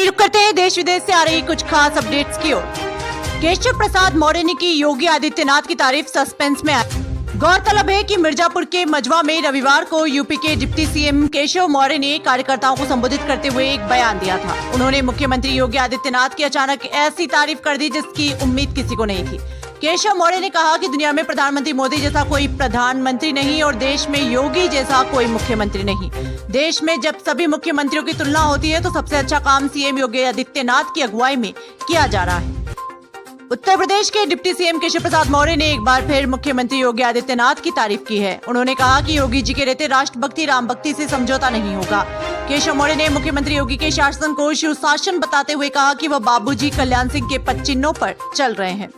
रुक करते हैं देश विदेश से आ रही कुछ खास अपडेट्स की ओर। केशव प्रसाद मौर्य ने की योगी आदित्यनाथ की तारीफ, सस्पेंस में आई। गौरतलब है कि मिर्जापुर के मजवा में रविवार को यूपी के डिप्टी सीएम केशव मौर्य ने कार्यकर्ताओं को संबोधित करते हुए एक बयान दिया था। उन्होंने मुख्यमंत्री योगी आदित्यनाथ की अचानक ऐसी तारीफ कर दी जिसकी उम्मीद किसी को नहीं थी। केशव मौर्य ने कहा कि दुनिया में प्रधानमंत्री मोदी जैसा कोई प्रधानमंत्री नहीं और देश में योगी जैसा कोई मुख्यमंत्री नहीं। देश में जब सभी मुख्यमंत्रियों की तुलना होती है तो सबसे अच्छा काम सीएम योगी आदित्यनाथ की अगुवाई में किया जा रहा है। उत्तर प्रदेश के डिप्टी सीएम केशव प्रसाद मौर्य ने एक बार फिर मुख्यमंत्री योगी आदित्यनाथ की तारीफ की है। उन्होंने कहा कि योगी जी के रहते राष्ट्रभक्ति राम भक्ति से समझौता नहीं होगा। केशव मौर्य ने मुख्यमंत्री योगी के शासन को शिव शासन बताते हुए कहा कि वह बाबूजी कल्याण सिंह के पदचिन्हों पर चल रहे हैं।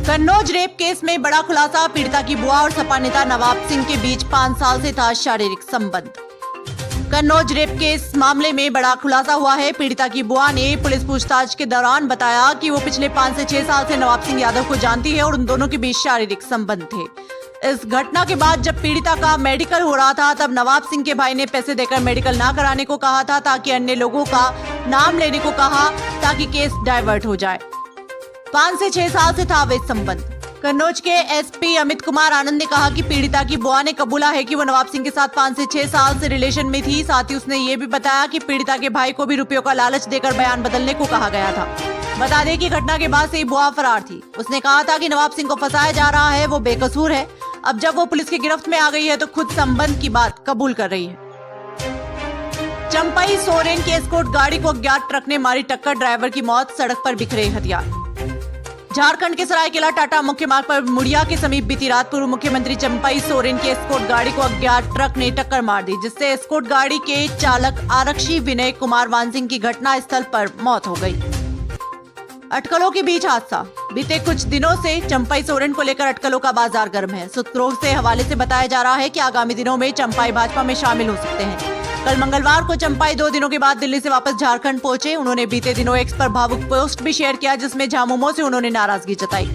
कन्नौज रेप केस में बड़ा खुलासा, पीड़िता की बुआ और सपा नेता नवाब सिंह के बीच 5 साल से था शारीरिक संबंध। कन्नौज रेप केस मामले में बड़ा खुलासा हुआ है। पीड़िता की बुआ ने पुलिस पूछताछ के दौरान बताया कि वो पिछले 5 से 6 साल से नवाब सिंह यादव को जानती है और उन दोनों के बीच शारीरिक संबंध थे। इस घटना के बाद जब पीड़िता का मेडिकल हो रहा था तब नवाब सिंह के भाई ने पैसे देकर मेडिकल ना कराने को कहा था ताकि अन्य लोगों का नाम लेने को कहा ताकि केस डाइवर्ट हो जाए। 5 से 6 साल से था अवैध संबंध। कन्नौज के एसपी अमित कुमार आनंद ने कहा कि पीड़िता की बुआ ने कबूला है कि वो नवाब सिंह के साथ 5 से 6 साल से रिलेशन में थी। साथ ही उसने ये भी बताया कि पीड़िता के भाई को भी रुपयों का लालच देकर बयान बदलने को कहा गया था। बता दें कि घटना के बाद से बुआ फरार थी। उसने कहा था कि नवाब सिंह को फंसाया जा रहा है, वो बेकसूर है। अब जब वो पुलिस की गिरफ्त में आ गई है तो खुद संबंध की बात कबूल कर रही है। चंपई सोरेन की एस्कॉर्ट गाड़ी को अज्ञात ट्रक ने मारी टक्कर, ड्राइवर की मौत, सड़क पर बिखरे हथियार। झारखंड के सरायकेला टाटा मुख्य मार्ग पर मुड़िया के समीप बीती रात पूर्व मुख्यमंत्री चंपई सोरेन की एस्कॉर्ट गाड़ी को अज्ञात ट्रक ने टक्कर मार दी, जिससे एस्कॉर्ट गाड़ी के चालक आरक्षी विनय कुमार वानसिंह की घटना स्थल पर मौत हो गई। अटकलों के बीच हादसा। बीते कुछ दिनों से चंपई सोरेन को लेकर अटकलों का बाजार गर्म है। सूत्रों से हवाले से बताया जा रहा है कि आगामी दिनों में चंपई भाजपा में शामिल हो सकते हैं। कल मंगलवार को चंपई 2 दिनों के बाद दिल्ली से वापस झारखंड पहुंचे। उन्होंने बीते दिनों एक्स पर भावुक पोस्ट भी शेयर किया जिसमें झामुमो से उन्होंने नाराजगी जताई।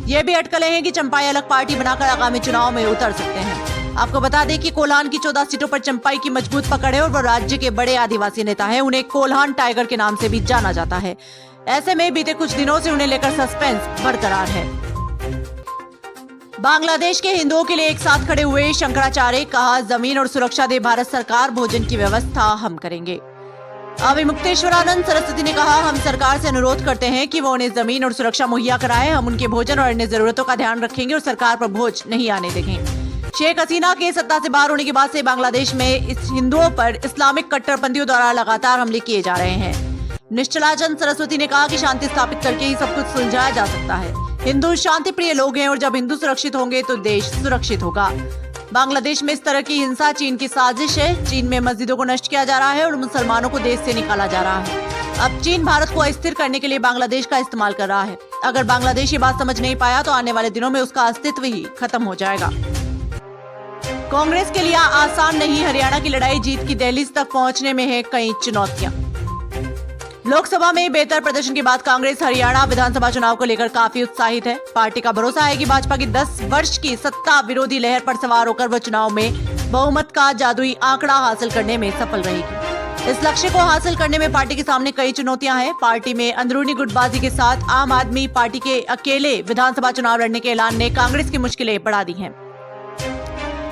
ये भी अटकलें हैं कि चंपई अलग पार्टी बनाकर आगामी चुनाव में उतर सकते हैं। आपको बता दें कि कोल्हान की 14 सीटों पर चंपई की मजबूत पकड़ है और वो राज्य के बड़े आदिवासी नेता है। उन्हें कोल्हान टाइगर के नाम से भी जाना जाता है। ऐसे में बीते कुछ दिनों से उन्हें लेकर सस्पेंस बरकरार है। बांग्लादेश के हिंदुओं के लिए एक साथ खड़े हुए शंकराचार्य, कहा जमीन और सुरक्षा दे भारत सरकार, भोजन की व्यवस्था हम करेंगे। अविमुक्तेश्वरानंद सरस्वती ने कहा, हम सरकार से अनुरोध करते हैं कि वो उन्हें जमीन और सुरक्षा मुहैया कराए। हम उनके भोजन और अन्य जरूरतों का ध्यान रखेंगे और सरकार पर बोझ नहीं आने देंगे। शेख हसीना के सत्ता से बाहर होने के बाद से बांग्लादेश में हिंदुओं पर इस्लामिक कट्टरपंथियों द्वारा लगातार हमले किए जा रहे हैं। निश्चलाचंद सरस्वती ने कहा कि शांति स्थापित करके ही सब कुछ सुलझाया जा सकता है। हिंदू शांति प्रिय लोग हैं और जब हिंदू सुरक्षित होंगे तो देश सुरक्षित होगा। बांग्लादेश में इस तरह की हिंसा चीन की साजिश है। चीन में मस्जिदों को नष्ट किया जा रहा है और मुसलमानों को देश से निकाला जा रहा है। अब चीन भारत को अस्थिर करने के लिए बांग्लादेश का इस्तेमाल कर रहा है। अगर बांग्लादेश ये बात समझ नहीं पाया तो आने वाले दिनों में उसका अस्तित्व ही खत्म हो जाएगा। कांग्रेस के लिए आसान नहीं, हरियाणा की लड़ाई जीत की दहलीज तक पहुंचने में है कई चुनौतियां। लोकसभा में बेहतर प्रदर्शन के बाद कांग्रेस हरियाणा विधानसभा चुनाव को लेकर काफी उत्साहित है। पार्टी का भरोसा है कि भाजपा की 10 वर्ष की सत्ता विरोधी लहर पर सवार होकर वह चुनाव में बहुमत का जादुई आंकड़ा हासिल करने में सफल रहेगी। इस लक्ष्य को हासिल करने में पार्टी के सामने कई चुनौतियां हैं। पार्टी में अंदरूनी गुटबाजी के साथ आम आदमी पार्टी के अकेले विधानसभा चुनाव लड़ने के ऐलान ने कांग्रेस की मुश्किलें बढ़ा दी हैं।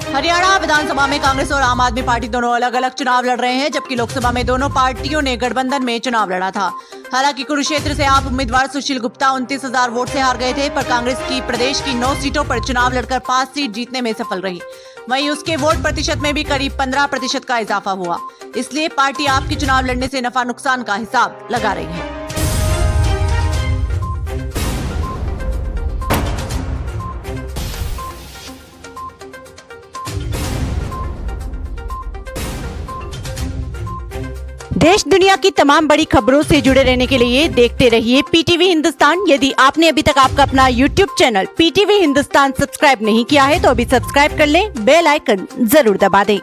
हरियाणा विधानसभा में कांग्रेस और आम आदमी पार्टी दोनों अलग अलग चुनाव लड़ रहे हैं, जबकि लोकसभा में दोनों पार्टियों ने गठबंधन में चुनाव लड़ा था। हालांकि कुरुक्षेत्र से आप उम्मीदवार सुशील गुप्ता 29,000 वोट से हार गए थे, पर कांग्रेस की प्रदेश की 9 सीटों पर चुनाव लड़कर 5 सीट जीतने में सफल रही। वहीं उसके वोट प्रतिशत में भी करीब 15% का इजाफा हुआ। इसलिए पार्टी आपके चुनाव लड़ने से नफा नुकसान का हिसाब लगा रही है। देश दुनिया की तमाम बड़ी खबरों से जुड़े रहने के लिए देखते रहिए पीटीवी हिंदुस्तान। यदि आपने अभी तक आपका अपना YouTube channel PTV Hindustan subscribe नहीं किया है तो अभी सब्सक्राइब कर लें, बेल आइकन जरूर दबा दें।